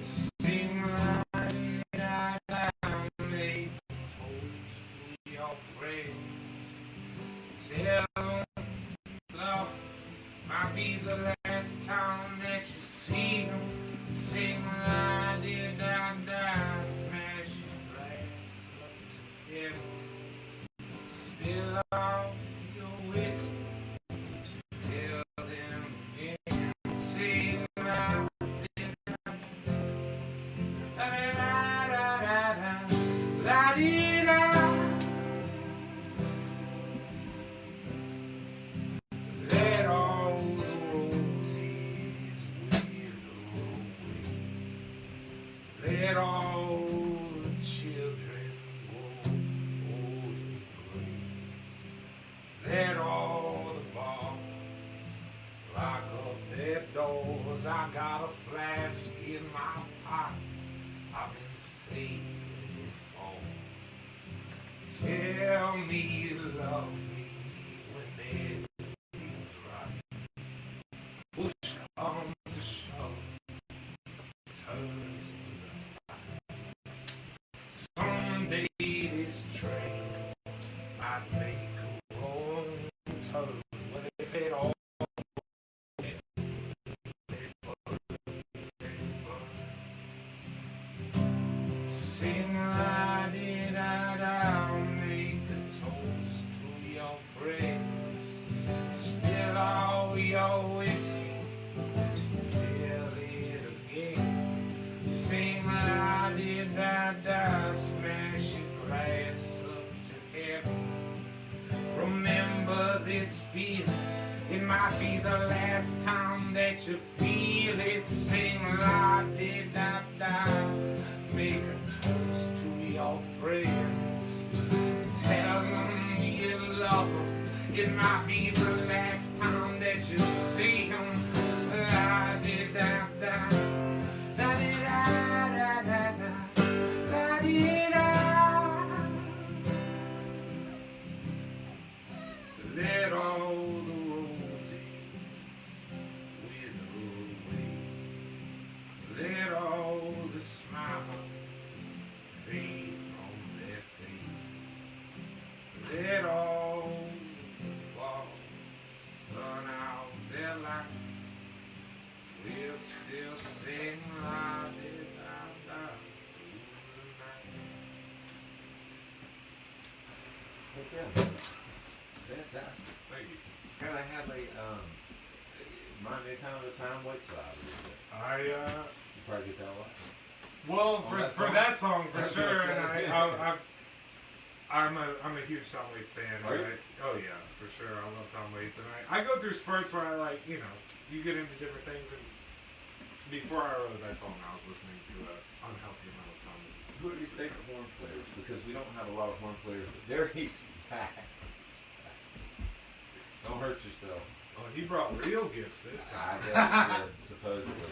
Sing la-di-da-da, make toast to your friends. Tell them love might be the last time that you see them. Sing la-di-da-da, smash your glass up together. Spill out your whiskey, tell them again. Sing la-di-da-da, la-di-da-da-da, la-di-da. Let all the roses wither away. Let all the children go old and gray. Let all the bars lock up their doors. I got a flask in my pocket. I've been saving it for. Tell me you love me when everything's right. Push comes to shove, turn to the fight. Someday this train might make a wrong turn. What if it all sing la-di-da-da, make a toast to your friends. Spill all your whiskey, fill it again. Sing la-di-da-da, smash your glass up to heaven. Remember this feeling, it might be the last time that you feel it. Sing la-di-da-da, make a toast to your friends. Tell them you love them. It might be the last time that you see them. La-di-da-da, la-di-da-da-da-da, la-di-da. Let all the roses wither away. Let all the smiles fade from their faces. Let all the walls burn out their lights. We'll still sing la-di-da-da through the night.
Okay. Fantastic.
Thank you.
Kind of had like, remind me kind of the Tom Waits vibe a little bit. You probably get that a lot.
Well,
On
for
that song?
that song for
That's
sure,
what I
and
said.
I'm a huge Tom Waits fan.
Are you?
Oh yeah, for sure. I love Tom Waits, and I go through spurts where I like, you know, you get into different things. And before I wrote that song, I was listening to an unhealthy amount of Tom Waits.
Who are your favorite horn players? Because we don't have a lot of horn players. There he's back. Don't hurt yourself.
Oh, he brought real gifts this
I
time.
guess he did, supposedly.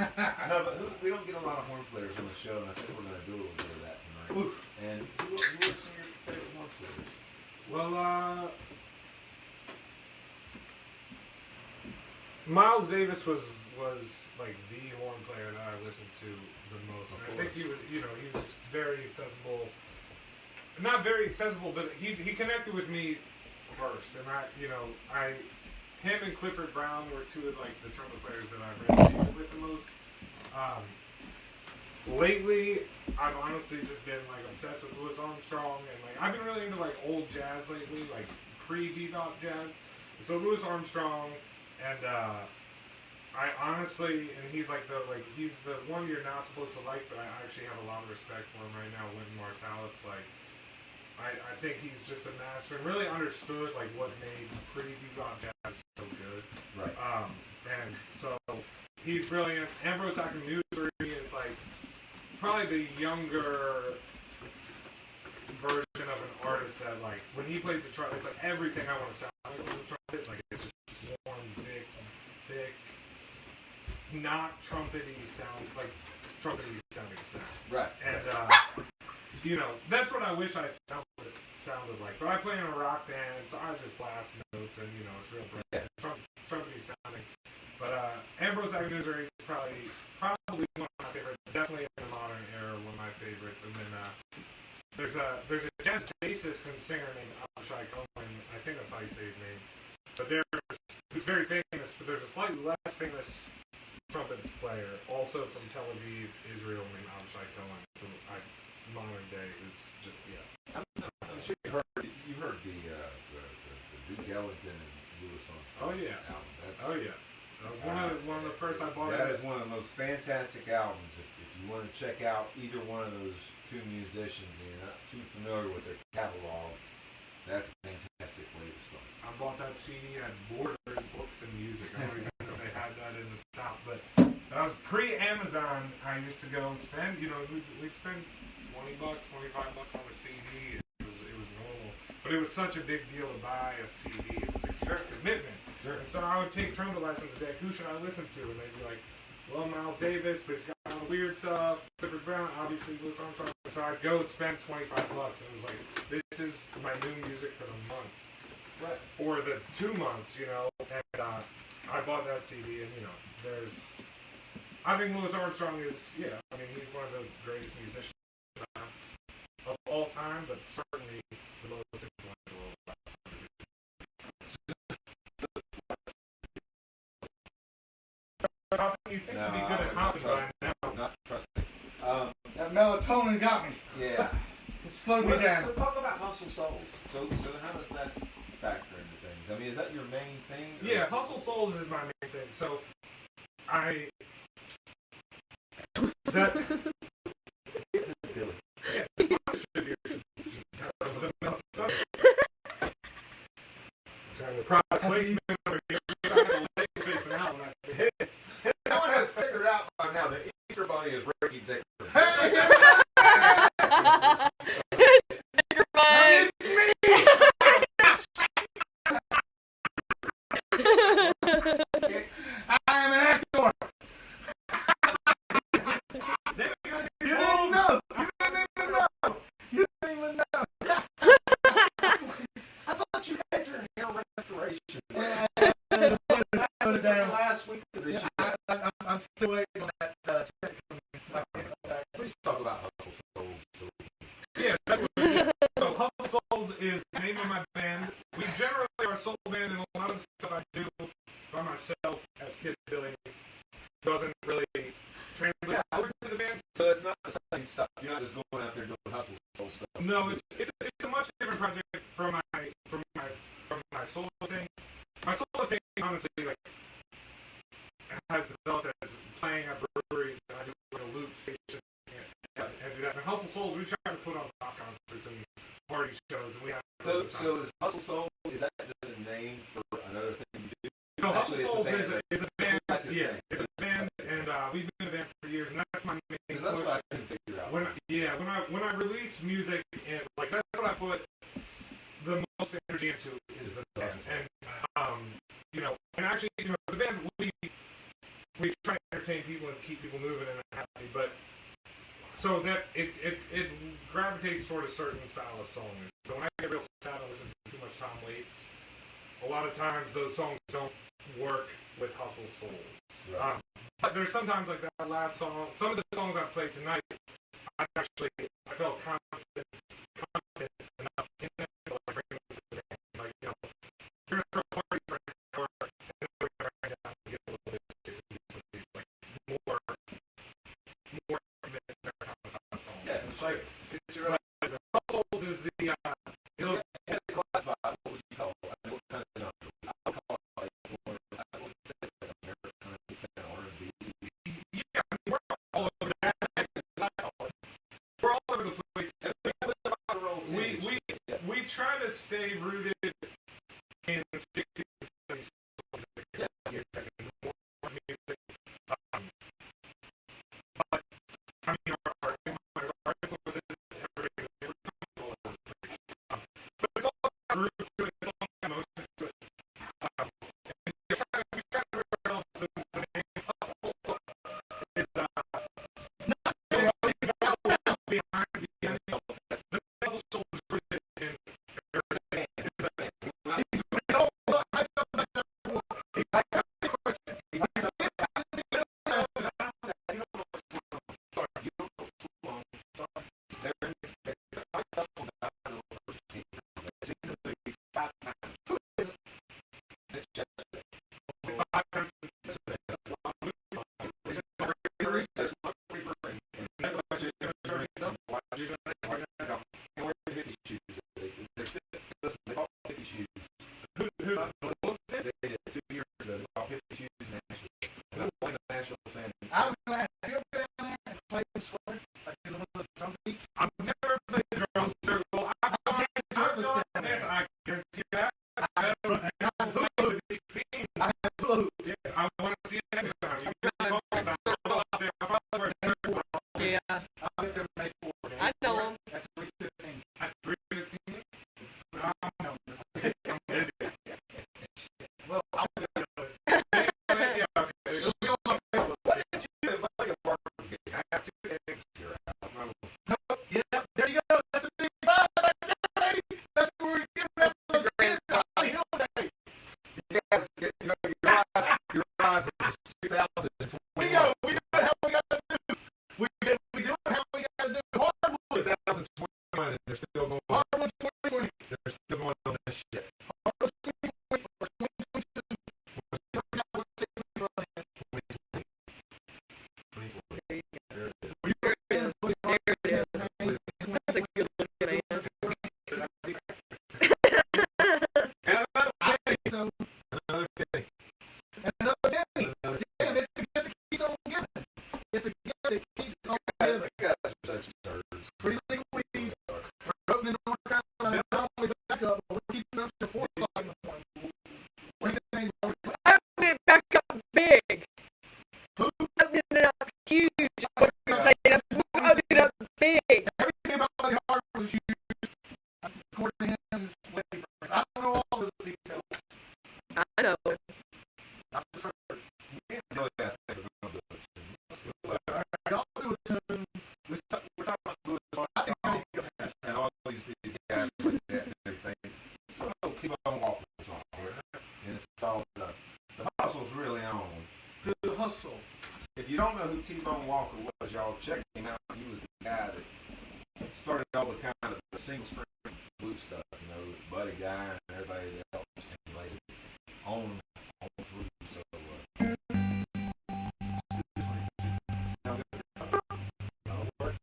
No, but we don't get a lot of horn players on the show, and I think we're going to do a little bit of that tonight.
Ooh.
And who are some of your favorite horn players?
Well, Miles Davis was like the horn player that I listened to the most. And I think he was, you know, he was very accessible. Not very accessible, but he connected with me first, and him and Clifford Brown were two of like the trumpet players that I've resonated with the most. Lately, I've honestly just been like obsessed with Louis Armstrong, and like I've been really into like old jazz lately, like pre-bebop jazz. And so Louis Armstrong, and I honestly, and he's he's the one you're not supposed to like, but I actually have a lot of respect for him right now. Wynton Marsalis, like. I think he's just a master and really understood like what made pre-bebop jazz so good.
Right.
And so he's brilliant. Ambrose Akinmusire is like probably the younger version of an artist that like when he plays the trumpet, it's like everything I want to sound like with the trumpet. Like it's just warm, big, thick, not trumpety sound, like trumpety sounding sound.
Right.
And you know, that's what I wish I sounded like. But I play in a rock band, so I just blast notes, and you know, it's real trumpety sounding. But Ambrose Akinmusire is probably one of my favorites. Definitely in the modern era, one of my favorites. And then there's a jazz bassist and singer named Avishai Cohen. I think that's how you say his name. But who's very famous. But there's a slightly less famous trumpet player, also from Tel Aviv, Israel, named Avishai Cohen. Who modern day is just
I'm sure you heard the Duke Ellington and Louis Armstrong
Oh yeah.
album.
That was one of the first I bought.
That is one of the most fantastic albums. If you want to check out either one of those two musicians and you're not too familiar with their catalog, that's a fantastic way to start.
I bought that CD at Borders Books and Music. I don't even know if they had that in the South, but that was pre-Amazon. I used to go and spend, you know, we'd spend $20, $25 on a CD. It was normal, but it was such a big deal to buy a CD. It was a commitment.
Sure.
And so I would take trumpet lessons with Dad. Who should I listen to? And they'd be like, well, Miles Davis, but he's got all the weird stuff. Clifford Brown, obviously, Louis Armstrong. So I'd go and spend $25, and it was like, this is my new music for the month.
Right.
Or the 2 months, you know. And I bought that CD, and, you know, I think Louis Armstrong is, he's one of the greatest musicians of all time, but certainly the most influential of all time. You think you'd be good at hopping by now?
Not trusting.
That melatonin got me.
Yeah.
It slowed me down.
So talk about Hustle Souls. So how does that factor into things? I mean, is that your main thing?
Yeah, Hustle Souls is my main thing. So product placement over here.
No one has figured out by now that Easter Bunny is Ricky Dixon.
Put it down.
Last week of this year.
I'm still waiting on that.
Please talk about Hustle Souls. So
Yeah, that's what it is. So Hustle Souls is the name of my band. We generally are a soul band, and a lot of the stuff I do by myself as Kid Billy doesn't really translate over to the band.
so it's not the same stuff. You're not just going out there doing Hustle Soul stuff.
No, it's a much different project from my solo thing. My solo thing, honestly, like has developed as playing at breweries, and I do like a loop station and do that. And Hustle Souls, we try to put on rock concerts and party shows, and we have.
So is Hustle Soul, is that just a name for another thing you do?
No, Hustle
Actually,
Souls
it's
is a band.
collective
Yeah,
thing.
it's a band, and we've been a band for years, and that's my main
Because that's
push.
what I couldn't figure out.
When I release music, and like that's what I put the most energy into is the band, and you know, and actually, you know, the band we try to entertain people and keep people moving and happy, but so that it gravitates toward a certain style of song. So when I get real sad and listen to too much Tom Waits, a lot of times those songs don't work with Hustle Souls.
Right.
But there's sometimes like that last song. Some of the songs I played tonight, I felt confident enough in them to like bring them to the band. Like, you know, we're gonna throw a party for an hour, and then we're gonna write down and get a little bit like more commitment to that kind of song.
Yeah, it's like, you're right.
But the Hustle Souls is the
It's classified, what would you call it? I mean, what kind of genre? I would call it like, I would say it's like Americana, it's like R&B.
yeah, we're all over the we're all over the place. We try to stay rooted in 60s and 70s music, more music. But I mean, our influences, everything, they were all over the place. But it's all got roots to it. It's all got emotion to it. And we try to root ourselves in the name Hustle is behind the Hustle Soul is rooted in everything.
I was glad. Have you ever been down there and played the sweater? Like in the middle of the drum beat?
I've never played the drum circle. I've done dance. I guarantee that. I
have blue.
Yeah, I want to see it next time. You get the vocals out there. I'll probably wear a shirt.
Yeah,
I'll get there May 4th.
I know him.
At 3:15.
At 3:15.
I'm busy. Well, I'm going to go.
Yeah, okay.
What did you do? Like a barbecue. I have 2 eggs here.
Yeah, there you go. That's the big prize right there, baby. That's what we're giving us those kids on Hill Day.
Yes, you know, your rise is 2020.
We go. We do it how we got to do. We do it how we got to do. Hardwood.
2021, and they're still going.
Hardwood 2020.
They're still going on this shit.
Hardwood 2020 or 2022. We're coming out with 6 people in it.
That's a good looking man.
And another penny.
So,
Another penny.
and another Danny. Damn, it's
hustle's really on.
The hustle.
If you don't know who T-Bone Walker was, y'all check him out. He was the guy that started all the kind of the single string blues stuff, you know, Buddy Guy and everybody else emulated on through. So, sound good? That'll work.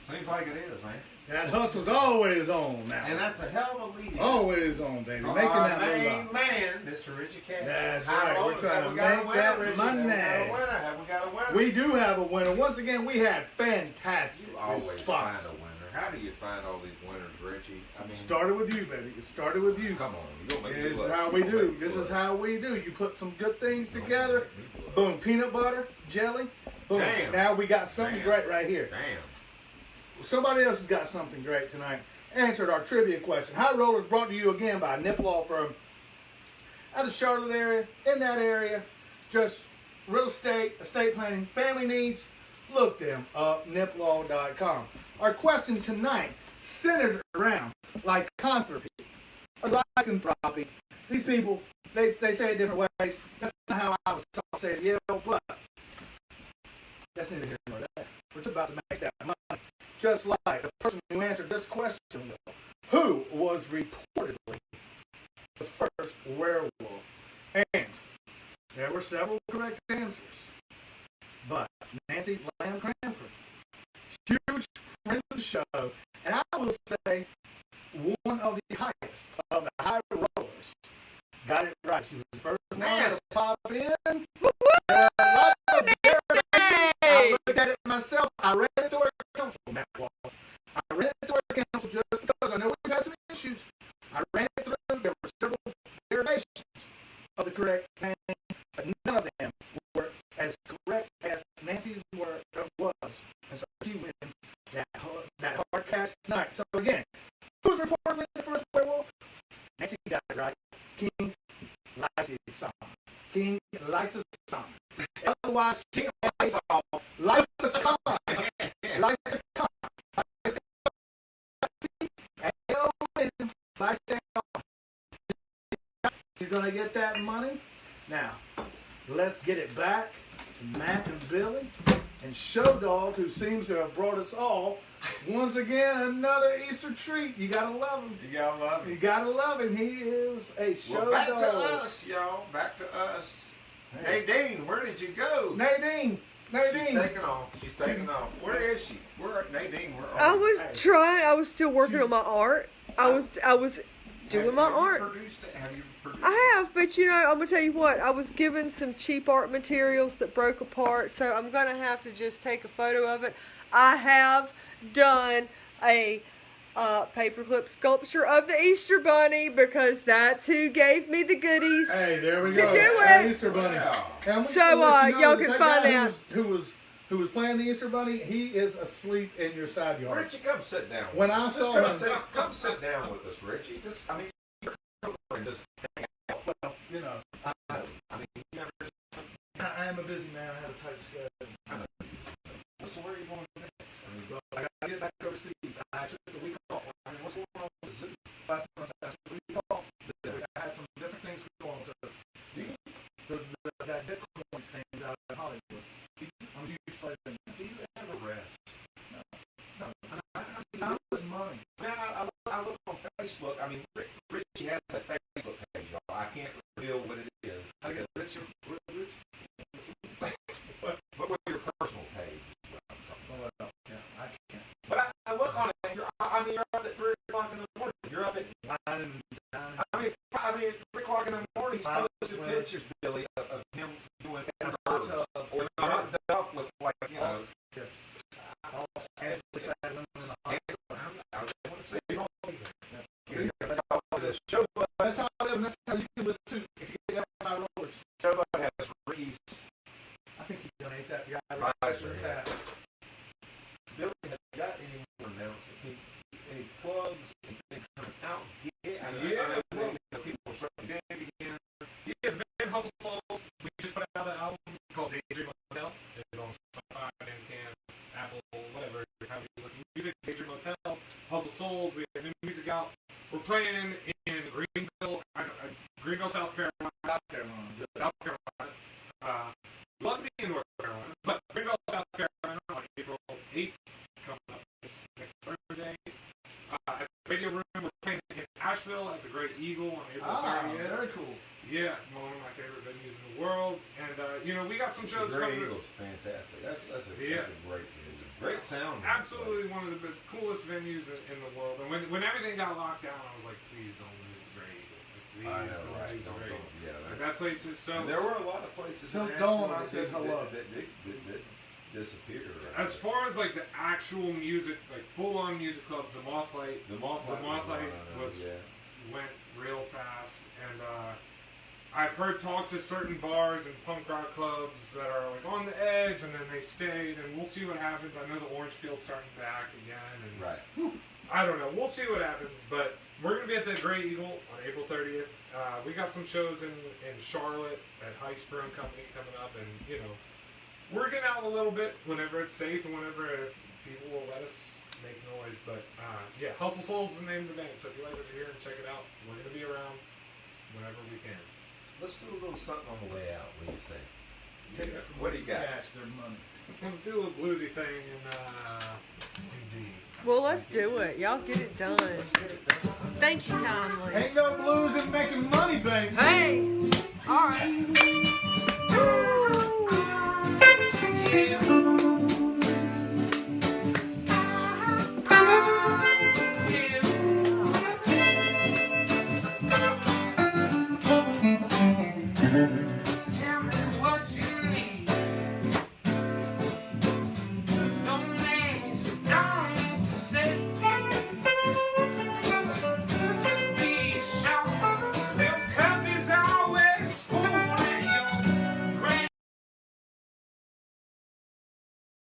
Seems like it is, man.
That hustle's always on now.
And that's a hell of a lead.
Always on, baby.
From
Making
our
that
main man, Mr. Richie Cash.
That's
High
right. We're
rollers.
trying
Have
to
we got a
make
winner,
that
Richie?
money.
Have we got a winner?
We do have a winner. Once again, we had fantastic
You always
response.
find a winner. How do you find all these winners, Richie? I mean,
It started with you, baby. It started with you.
come on. You don't make me
This is
blush.
how
You
we
don't
do.
make me
This is
blush.
how we do. You put some good things
You don't
together.
make me blush.
Boom, peanut butter, jelly. Boom.
Damn.
Now we got something
Damn.
great right here.
Damn.
Somebody else has got something great tonight. Answered our trivia question. High Rollers brought to you again by Nip Law Firm. Out of the Charlotte area, in that area, just real estate, estate planning, family needs. Look them up, niplaw.com. Our question tonight centered around lycanthropy or lycanthropy. These people, they say it different ways. That's not how I was taught to say it, yeah, but that's neither here nor there. We're just about to make that money. Just like the person who answered this question will. Who was reportedly the first werewolf? And there were several correct answers. But Nancy Lamb Cranford, huge friend of the show, and I will say one of the highest of the high rollers, got it right. She was the first one to pop in. I looked at it myself. I read it to our council, Matt Walsh. I read it to our council just because I know we've had some issues. I ran it through. There were several variations of the correct name, but none of them were as correct as Nancy's was. And so she wins that hard cast tonight. So again, who's reportedly the first werewolf? Nancy got it right. King Lysis. King Lysis. L-Y-C. Lysis Khan. Lysis Khan. She's going to get that money. Now, let's get it back to Matt and Billy and Show Dog, who seems to have brought us all once again another Easter treat. You got to love him.
You gotta love him.
You got to love him. He is a Show
Back
Dog.
to us, y'all. Back to us.
Hey.
Nadine, where did you go?
Nadine.
She's taking off. She's taking off. Where is she? Nadine, where are
I
you?
was trying. I was still working on my art. I was doing my art.
Have you produced it?
I have, but you know, I'm gonna tell you what. I was given some cheap art materials that broke apart, so I'm gonna have to just take a photo of it. I have done a paperclip sculpture of the Easter Bunny because that's who gave me the goodies.
Hey, there we
to
go.
do it.
Easter Bunny.
Wow.
So, y'all can find
guy
out.
Who was playing the Easter Bunny? He is asleep in your side yard.
Richie, come sit down.
When I
Just
saw
come
him,
come sit down with us, Richie. Just, I mean, you're just hang out.
well, you know,
I mean, you never.
I am a busy man. I have a tight schedule.
So where are you going next? I mean,
Well, I got to get back overseas. I took the week off.
I mean, what's going on with the zoo?
I took the week off. I had some different things going on because that Bitcoin thing out in Hollywood. I'm a huge player in that.
Do you ever rest?
No. I was money.
Man, I look on Facebook. I mean, Richie has a Facebook page, y'all. I can't reveal what it is.
I get
Richie. But with your personal page.
well, yeah, I can't.
But I look on it. You're up at 3 o'clock in the morning. You're up at. I mean, it's 3 o'clock in the morning. He's posted pictures, Billy, of him doing birds. Or the hot tub with, like, you know.
Yes.
I want to say, that's how the show.
That's how I live, and that's how you can live too. If you get that high rollers.
Show has Ricky's.
I think you donate that guy.
Right,
Sure.
yeah. Billy, have you got any more announcements? Any plugs? Anything coming out? I know people are starting to game again.
Yeah, the band Hustle Souls. We just put out an album called Daydream Hotel. It's on Spotify, Bandcamp, Apple, whatever. How you listen to music. Daydream Hotel, Hustle Souls. We have new music out. We're playing in Greenville, South Carolina. South Carolina. Love to be in North Carolina, but Greenville, South Carolina on April 8th, coming up this next Thursday. At the Radio Room, we're playing in Asheville at the Great Eagle on April 30th.
Very cool.
Yeah, one of my favorite venues in the world. And, you know, we got some shows
The Great
coming.
Eagle's fantastic. That's a great sound.
Absolutely one of the coolest venues in the world. And when everything got locked down, I was like, please don't lose the Great Eagle. Please
I know,
don't
right?
lose the Great Eagle.
Yeah,
That place is so.
And there were a lot of places.
So
in
Dawn,
Asheville
I said hello.
that disappeared.
As far as like the actual music, like full-on music clubs, the Mothlight
the Mothlight
went real fast, and I've heard talks of certain bars and punk rock clubs that are like on the edge, and then they stayed, and we'll see what happens. I know the Orange Peel's starting back again, and
Right.
I don't know. We'll see what happens, but we're gonna be at the Grey Eagle on April 30th. We got some shows in Charlotte at High Sprung Company coming up, and you know, we're getting out a little bit whenever it's safe and whenever people will let us make noise. But yeah, Hustle Souls is the name of the band. So if you like what you hear and check it out, we're gonna be around whenever we can.
Let's do a little something on the way out. What do you say?
Yeah.
What do you got?
Cash their money.
Let's do a little bluesy thing in D.
Well, let's do it. Y'all get it done. Thank you kindly.
Ain't no blues in making money, baby.
Hey! All right.
Yeah.